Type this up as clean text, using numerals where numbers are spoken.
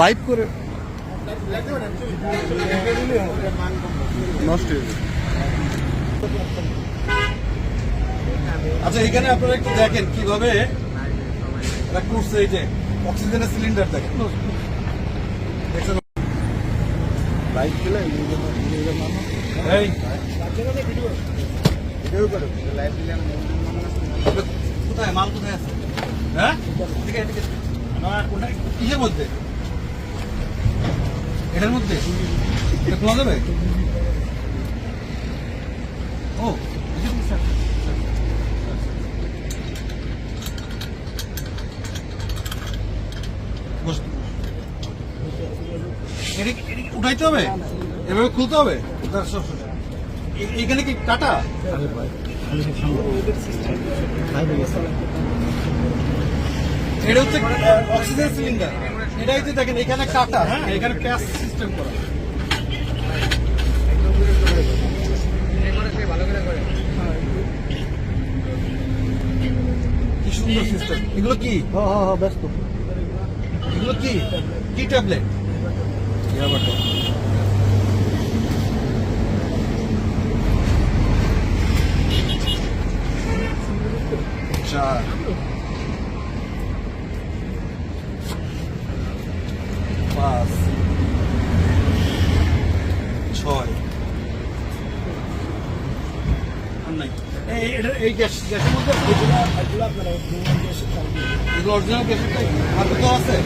Live করে নষ্ট হয়ে যাবে। আচ্ছা, এখানে আপনারা একটু দেখেন কিভাবে এটা করছে। এই যে অক্সিজেনের সিলিন্ডার দেখেন, দেখছেন? লাইভ খেলে এই কোথায় মাল কোথায় আছে? হ্যাঁ, এদিকে এদিকে। কোনটা কিসের মধ্যে? এটার মধ্যে এটা খোলা যাবে? ও, উঠাইতে হবে, এভাবে খুলতে হবে। এইখানে কি কাটা? এটা হচ্ছে অক্সিজেন সিলিন্ডার। এটা হচ্ছে দেখেন এখানে কাটা, হ্যাঁ, এখানে প্যাস সিস্টেম করা। কি সুন্দর সিস্টেম। এগুলো কি? ব্যস্ত এগুলো কি কি ট্যাবলেট? চার, পাঁচ, ছয়, আর নাই। এই গ্যাসের মধ্যে এগুলো অরিজিনাল গ্যাসের আছে।